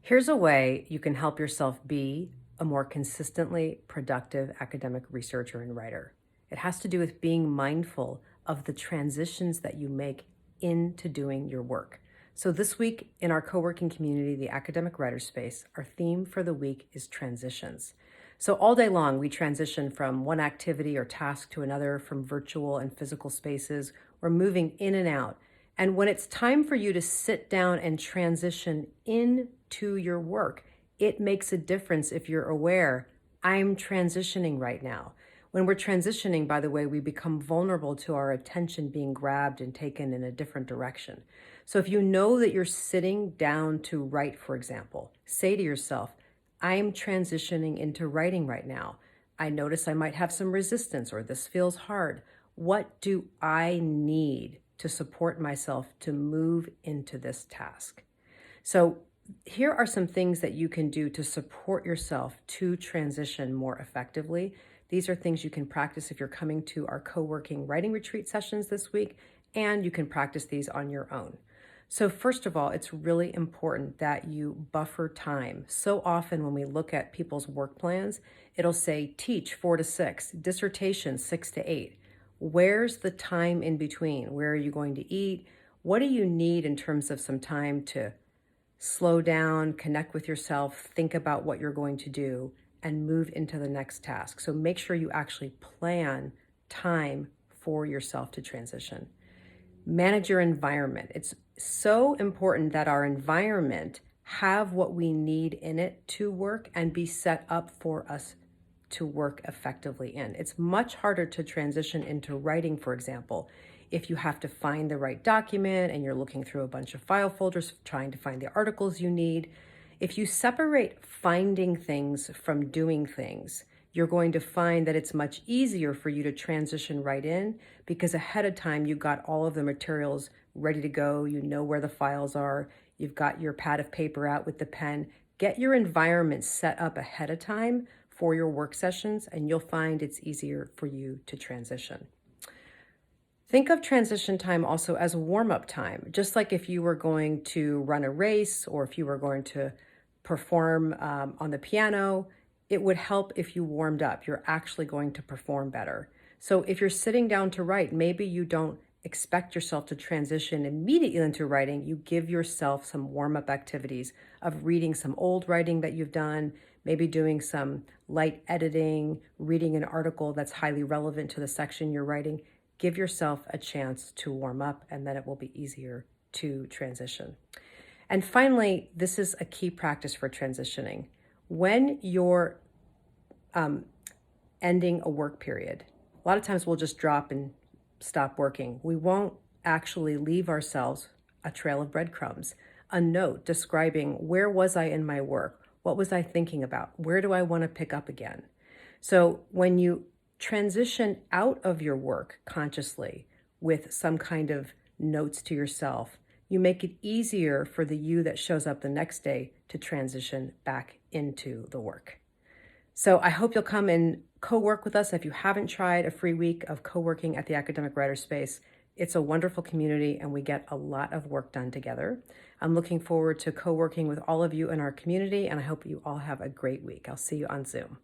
Here's a way you can help yourself be a more consistently productive academic researcher and writer. It has to do with being mindful of the transitions that you make into doing your work. So, this week in our co working community, the Academic Writer Space, our theme for the week is transitions. So, all day long, we transition from one activity or task to another, from virtual and physical spaces. We're moving in and out. And when it's time for you to sit down and transition into your work, it makes a difference if you're aware, I'm transitioning right now. When we're transitioning, by the way, we become vulnerable to our attention being grabbed and taken in a different direction. So if you know that you're sitting down to write, for example, say to yourself, I'm transitioning into writing right now. I notice I might have some resistance or this feels hard. What do I need to support myself to move into this task? So here are some things that you can do to support yourself to transition more effectively. These are things you can practice if you're coming to our co-working writing retreat sessions this week, and you can practice these on your own. So first of all, it's really important that you buffer time. So often when we look at people's work plans, it'll say teach 4 to 6, dissertation 6 to 8. Where's the time in between? Where are you going to eat? What do you need in terms of some time to slow down, connect with yourself, think about what you're going to do, and move into the next task? So make sure you actually plan time for yourself to transition. Manage your environment. It's so important that our environment have what we need in it to work and be set up for us to work effectively in. It's much harder to transition into writing, for example, if you have to find the right document and you're looking through a bunch of file folders trying to find the articles you need. If you separate finding things from doing things, you're going to find that it's much easier for you to transition right in because ahead of time you got all of the materials ready to go. You know where the files are. You've got your pad of paper out with the pen. Get your environment set up ahead of time for your work sessions, and you'll find it's easier for you to transition. Think of transition time also as warm-up time, just like if you were going to run a race or if you were going to perform on the piano. It would help if you warmed up. You're actually going to perform better. So if you're sitting down to write, maybe you don't expect yourself to transition immediately into writing. You give yourself some warm-up activities of reading some old writing that you've done, maybe doing some light editing, reading an article that's highly relevant to the section you're writing. Give yourself a chance to warm up, and then it will be easier to transition. And finally, this is a key practice for transitioning. When you're ending a work period, a lot of times we'll just drop and stop working. We won't actually leave ourselves a trail of breadcrumbs, a note describing where was I in my work? What was I thinking about? Where do I want to pick up again? So when you transition out of your work consciously with some kind of notes to yourself, you make it easier for the you that shows up the next day to transition back into the work. So I hope you'll come and co-work with us. If you haven't tried a free week of co-working at the Academic Writer Space, it's a wonderful community and we get a lot of work done together. I'm looking forward to co-working with all of you in our community, and I hope you all have a great week. I'll see you on Zoom.